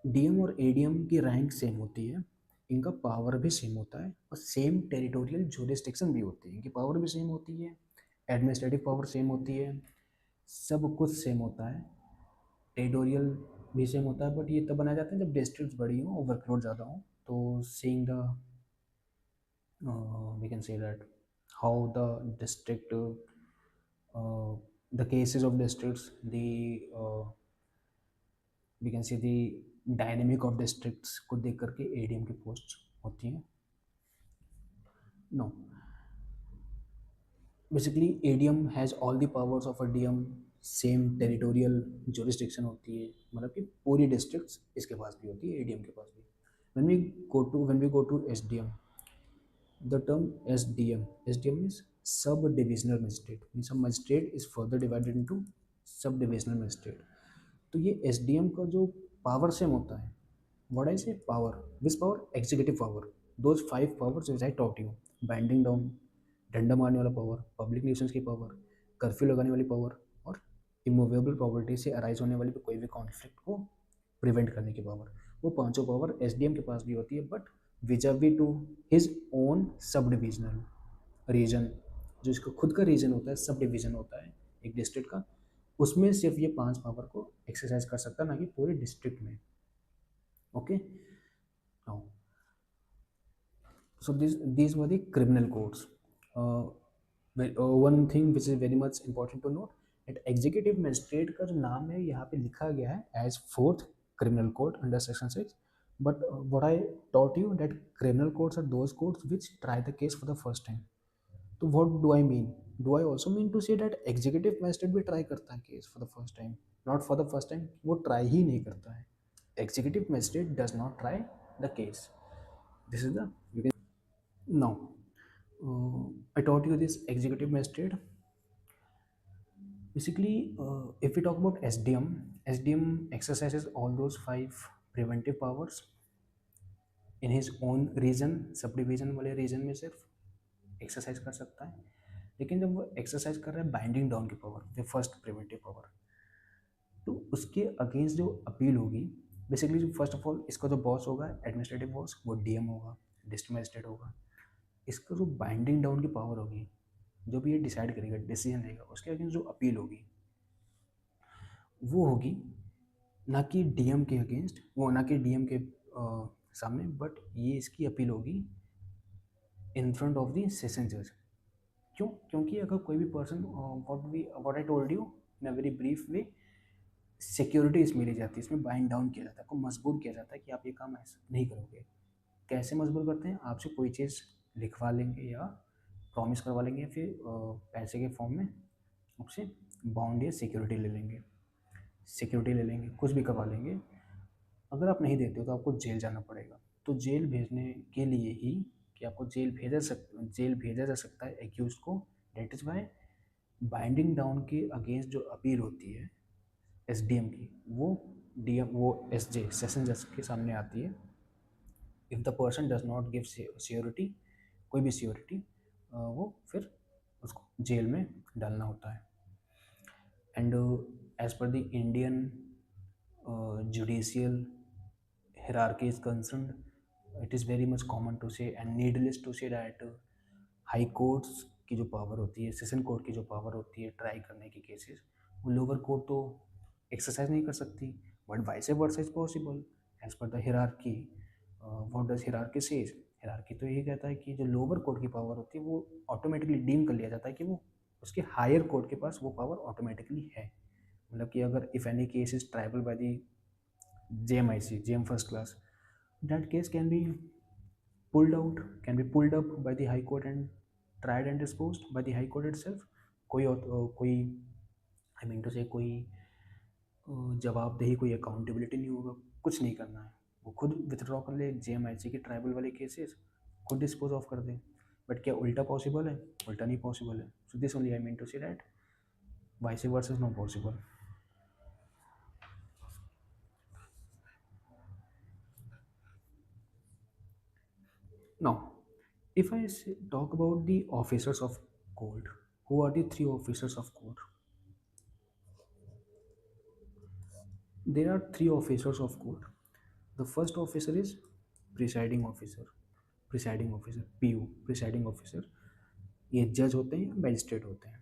S1: DM और ADM की rank same होती है, इनका power भी सेम होता है, और सेम टेरिटोरियल जुरिस्डिक्शन भी होती है, इनकी पावर भी सेम होती है, एडमिनिस्ट्रेटिव पावर सेम होती है, सब कुछ सेम होता है, टेरिटोरियल भी सेम होता है। बट ये तब बनाए जाते हैं जब डिस्ट्रिक्ट बड़ी हो और वर्कलोड ज़्यादा हो, तो seeing the we can say that how the district the cases of districts, the we can say the dynamic of districts को देख करके ADM की पोस्ट होती हैं। No, basically ADM has all the powers of a DM, same territorial jurisdiction होती है, मतलब कि पूरी डिस्ट्रिक्ट्स इसके पास भी होती है, एडीएम के पास भी. When we go to SDM, the term SDM is sub-divisional magistrate, means a magistrate is further divided into sub-divisional magistrate. तो ये SDM का जो पावर सेम होता है, what I say power, which power, executive power, those 5 powers which I taught you, binding down, डंडा मारने वाला power, public nuisance की पावर, कर्फ्यू लगाने वाली पावर, और इमूवेबल प्रॉपर्टी से अराइज होने वाली कोई भी कॉन्फ्लिक्ट को प्रिवेंट करने की पावर, वो पांचों पावर एसडीएम के पास भी होती है, but vis a vis to his own sub divisional region. जो इसका खुद का रीजन होता है, सब डिवीजन होता है एक डिस्ट्रिक्ट का, उसमें सिर्फ ये 5 पावर को एक्सरसाइज कर सकता है, ना कि पूरे डिस्ट्रिक्ट में. Okay, now so these were the criminal codes. One thing which is very much important to note, that executive magistrate का जो नाम है यहाँ पे लिखा गया है as fourth criminal code under section 6, but what I taught you that criminal codes are those codes which try the case for the first time. तो what do I mean? Do I also mean to say that executive magistrate भी try करता है case for the first time? Not for the first time, वो try ही नहीं करता है. Executive magistrate does not try the case. This is the, you can. Now, I taught you this executive magistrate. Basically, if we talk about SDM exercises all those 5 preventive powers in his own region, sub division वाले reason में सिर्फ exercise कर सकता है. लेकिन जब वो exercise कर रहा है बाइंडिंग डाउन की power, the first preventive power, तो उसके अगेंस्ट जो अपील होगी, बेसिकली जो फर्स्ट ऑफ ऑल इसका जो बॉस होगा, एडमिनिस्ट्रेटिव बॉस, वो डीएम होगा, डिस्ट्रिक्ट मजिस्ट्रेट होगा. इसका जो बाइंडिंग डाउन की पावर होगी, जो भी ये डिसाइड करेगा, डिसीजन लेगा, उसके अगेंस्ट जो अपील होगी, वो होगी ना कि डीएम के अगेंस्ट, वो ना कि डीएम के सामने, बट ये इसकी अपील होगी in front of the session जज. क्यों? क्योंकि अगर कोई भी person, what I told you in a very brief way, security इसमें ली जाती है, इसमें बाइंड डाउन किया जाता है, आपको मजबूर किया जाता है कि आप ये काम ऐसा नहीं करोगे. कैसे मजबूर करते हैं? आपसे कोई चीज़ लिखवा लेंगे या प्रॉमिस करवा लेंगे, या फिर पैसे के फॉर्म में आपसे बॉन्ड या सिक्योरिटी ले लेंगे, कुछ भी करवा लेंगे. अगर आप नहीं देते हो तो आपको जेल जाना पड़ेगा. तो जेल भेजने के लिए ही, कि आपको जेल भेजा जा सकता है एक्यूज को, that is why binding down के अगेंस्ट जो अपील होती है एसडीएम की, वो एसजे सेशन जज के सामने आती है. If the person does not give surety, कोई भी सियोरिटी, वो फिर उसको जेल में डालना होता है. And as per the Indian judicial hierarchy is concerned, it is very much common to say and needless to say that high courts की जो पावर होती है, सेशन कोर्ट की जो पावर होती है ट्राई करने की केसेस, वो लोअर कोर्ट तो एक्सरसाइज नहीं कर सकती, but vice versa is possible as per the hierarchy. What does hierarchy says? Hierarchy तो यही कहता है कि जो लोअर कोर्ट की पावर होती है वो ऑटोमेटिकली डीम कर लिया जाता है कि वो उसके हायर कोर्ट के पास वो पावर ऑटोमेटिकली है. मतलब कि अगर if any case is triable by the JMIC, JM first class, that case can be pulled up by the High Court and tried and disposed by the High Court itself. कोई आई mean to से कोई जवाबदेही, कोई accountability नहीं होगा, कुछ नहीं करना है, वो खुद विथड्रॉ कर ले JMIC के ट्राइबल वाले केसेस, खुद डिस्पोज ऑफ कर दे. बट क्या उल्टा पॉसिबल है? उल्टा नहीं पॉसिबल है. So this only I mean to say that vice versa is not possible. Now, if talk about the officers of court, who are the 3 officers of court? There are 3 officers of court. The first officer is presiding officer, PU, presiding officer. ये जज होते हैं या magistrate होते हैं.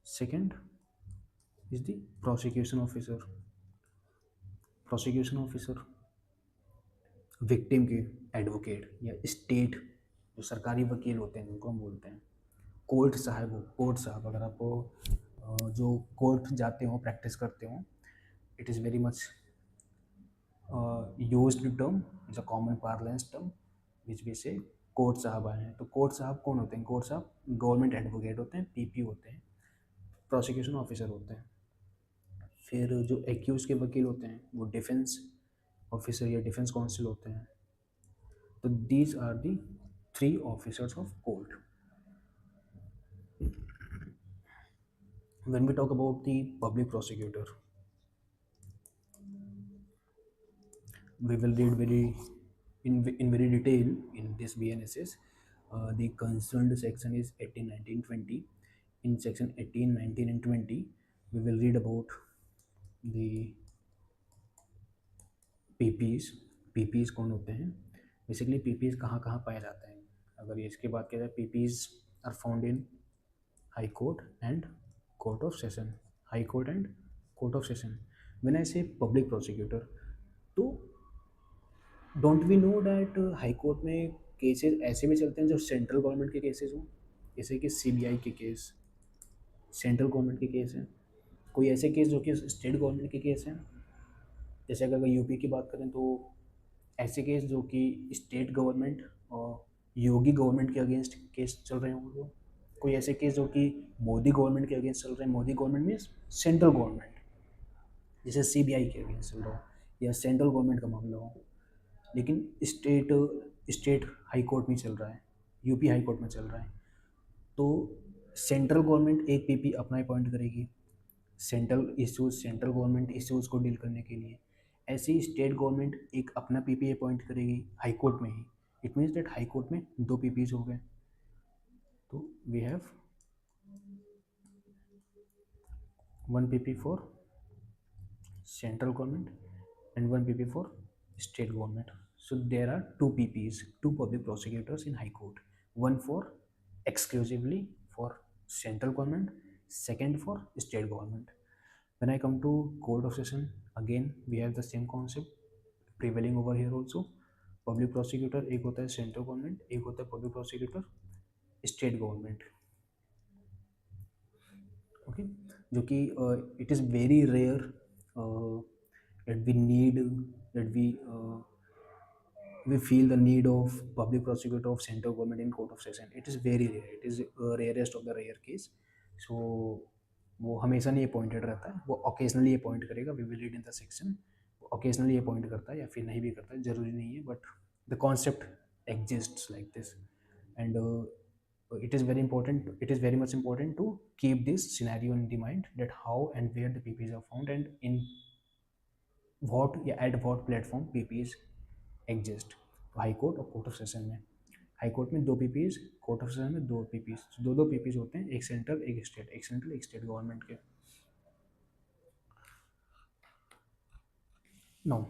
S1: Second is the prosecution officer victim के advocate या state, जो सरकारी वकील होते हैं उनको हम बोलते हैं कोर्ट साहब. अगर आप जो कोर्ट जाते हो, प्रैक्टिस करते हो, it is very much used term, it's a common parlance term which we say court साहब आए हैं। तो कोर्ट साहब कौन होते हैं? कोर्ट साहब गवर्नमेंट एडवोकेट होते हैं, पीपी होते हैं, प्रोसिक्यूशन ऑफिसर होते हैं। फिर जो एक्यूज के वकील होते हैं वो डिफेंस ऑफिसर या डिफेंस काउंसिल होते हैं। तो these are the three officers of court. When we talk about the public prosecutor, we will read in very detail in this BNSS. The concerned section is 18, 19, 20. In section 18, 19 and 20, we will read about the PPs. PPs कौन होते हैं? Basically PPs कहाँ कहाँ पाए जाते हैं? अगर ये इसकी बात किया जाए, PPs are found in high court and court of session. High court and court of session. When I say public prosecutor, तो don't we know that high court में केसेस ऐसे भी चलते हैं जो सेंट्रल गवर्नमेंट के केसेस हों, जैसे कि सीबीआई के केस सेंट्रल गवर्नमेंट के केस हैं. कोई ऐसे केस जो कि स्टेट गवर्नमेंट के केस हैं. जैसे अगर यूपी की बात करें तो ऐसे केस जो कि स्टेट गवर्नमेंट और योगी गवर्नमेंट के अगेंस्ट केस चल रहे होंगे. कोई ऐसे केस जो कि मोदी गवर्नमेंट के अगेंस्ट चल रहे हैं. Modi government means central government, जैसे सीबीआई के अगेंस्ट चल रहा हो या सेंट्रल गवर्नमेंट का मामला हो, लेकिन स्टेट स्टेट हाई कोर्ट में चल रहा है, यूपी हाई कोर्ट में चल रहा है. तो सेंट्रल गवर्नमेंट एक पीपी अपना अपॉइंट करेगी सेंट्रल गवर्नमेंट इश्यूज़ को डील करने के लिए. ऐसे ही स्टेट गवर्नमेंट एक अपना पीपी अपॉइंट करेगी हाई कोर्ट में ही. It means that high court में दो पीपीज हो गए. तो we have one PP for central government and one PP for state government. So there are two PPs, two public prosecutors in High Court. One for exclusively for central government, second for state government. When I come to Court of Session, again we have the same concept prevailing over here also. Public prosecutor एक होता है central government, एक होता है public prosecutor state government. Okay, जो कि it is very rare that we need that we feel the need of public prosecutor of central government in court of session. It is very rare. It is rarest of the rare case. So वो हमेशा नहीं appointed रहता है, वो occasionally appoint करेगा. We will read in the section. Occasionally appoint करता है या फिर नहीं भी करता है, जरूरी नहीं है, but the concept exists like this. And it is very important, it is very much important to keep this scenario in the mind, that how and where the PPs are found and in what या at what platform PPs exist. High court और court of session में, high court में दो PPs, court of session में दो PPs. दो PPs होते हैं, एक सेंट्रल एक स्टेट, एक सेंट्रल एक स्टेट गवर्नमेंट के. Now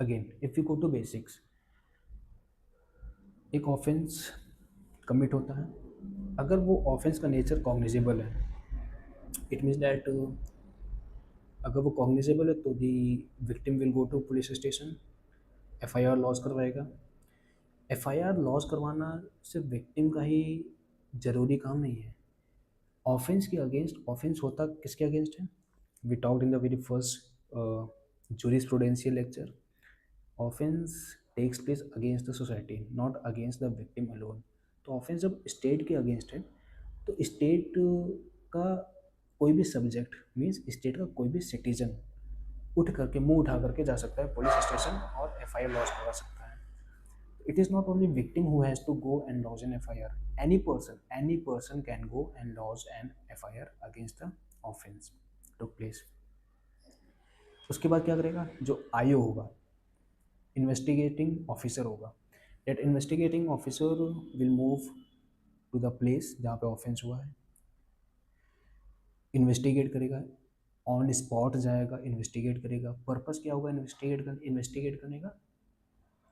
S1: again if you go to basics, एक ऑफेंस कमिट होता है. अगर वो ऑफेंस का नेचर कॉग्निजेबल है, इट मीन्स दैट अगर वो कॉग्निजेबल है तो the victim will go to police station, FIR lodge करवाएगा. एफआईआर लॉज करवाना सिर्फ विक्टिम का ही ज़रूरी काम नहीं है. ऑफेंस के अगेंस्ट, ऑफेंस होता किसके अगेंस्ट है? We talked in the very first jurisprudential lecture. Offence takes place against the society, not against the victim alone. तो ऑफेंस जब स्टेट के अगेंस्ट है तो स्टेट का कोई भी सब्जेक्ट मीन्स स्टेट का कोई भी सिटीजन उठ करके, मुंह उठा करके जा सकता है पुलिस स्टेशन और एफआईआर लॉज करवा सकता है. It is not only victim who has to go and lodge an FIR. Any person can go and lodge an FIR against the offense took place. उसके बाद क्या करेगा? जो आईओ होगा, इन्वेस्टिगेटिंग ऑफिसर होगा. That investigating officer will move to the place जहाँ पे offence हुआ है, इन्वेस्टिगेट करेगा, ऑन स्पॉट जाएगा, इन्वेस्टिगेट करेगा. पर्पस क्या होगा इन्वेस्टिगेट करने का?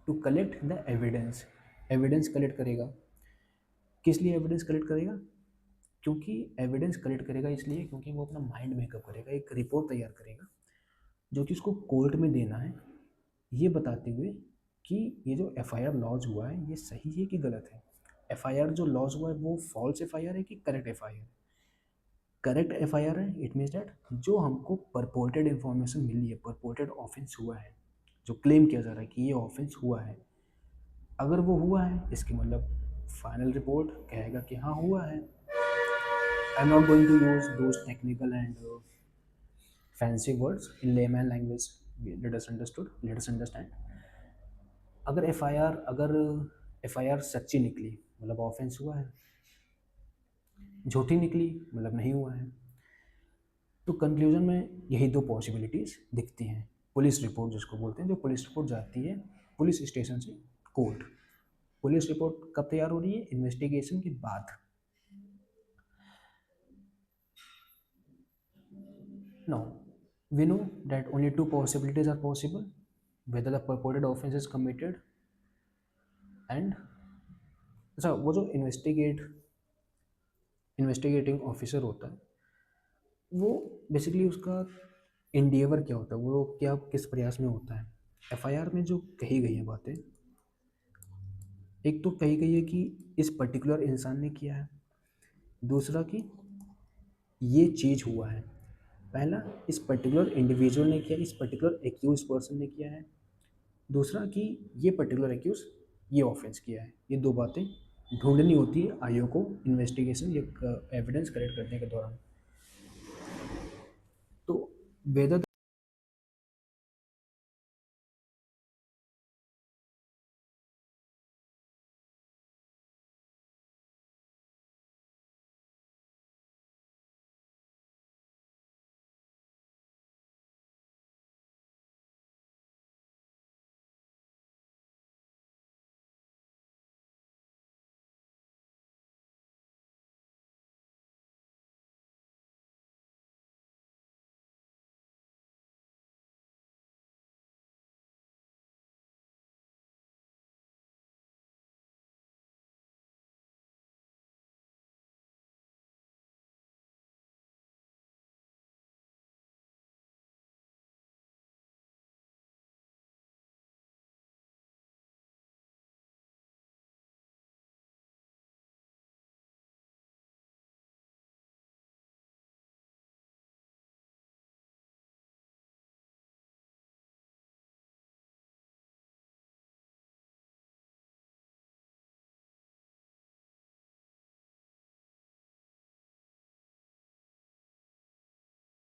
S1: To collect the evidence. Evidence collect करेगा. किस लिए एविडेंस कलेक्ट करेगा? क्योंकि एविडेंस कलेक्ट करेगा इसलिए क्योंकि वो अपना माइंड मेकअप करेगा, एक रिपोर्ट तैयार करेगा जो कि उसको कोर्ट में देना है, ये बताते हुए कि ये जो एफआईआर लॉज हुआ है ये सही है कि गलत है. एफआईआर जो लॉज हुआ है वो फॉल्स एफआईआर है कि करेक्ट एफआईआर? करेक्ट एफआईआर है. इट मीन्स दैट जो हमको परपोर्टेड इन्फॉर्मेशन मिली है, परपोर्टेड ऑफेंस हुआ है, जो क्लेम किया जा रहा है कि ये ऑफेंस हुआ है, अगर वो हुआ है इसके मतलब फाइनल रिपोर्ट कहेगा कि हाँ हुआ है। I am not going to use those technical and fancy words in layman language, let us understand. अगर एफ आई आर सच्ची निकली मतलब ऑफेंस हुआ है, झूठी निकली मतलब नहीं हुआ है। तो कंक्लूजन में यही दो पॉसिबिलिटीज़ दिखती हैं। पुलिस रिपोर्ट जिसको बोलते हैं, जो पुलिस रिपोर्ट जाती है पुलिस स्टेशन से कोर्ट। पुलिस रिपोर्ट कब तैयार हो रही है? इन्वेस्टिगेशन के बाद। Now, we know that only two possibilities are possible: whether the purported offense is committed and अच्छा, वो जो इन्वेस्टिगेटिंग ऑफिसर होता है, वो बेसिकली उसका इंडिएवर क्या होता है, वो क्या किस प्रयास में होता है। एफआईआर में जो कही गई है बातें, एक तो कही गई है कि इस पर्टिकुलर इंसान ने किया है, दूसरा कि ये चीज़ हुआ है। पहला, इस पर्टिकुलर इंडिविजुअल ने किया, इस पर्टिकुलर एक्यूज पर्सन ने किया है। दूसरा कि ये पर्टिकुलर एक्यूज ये ऑफेंस किया है। ये दो बातें ढूंढनी होती है आईओ को इन्वेस्टिगेशन या एविडेंस कलेक्ट करने के दौरान। तो वेदर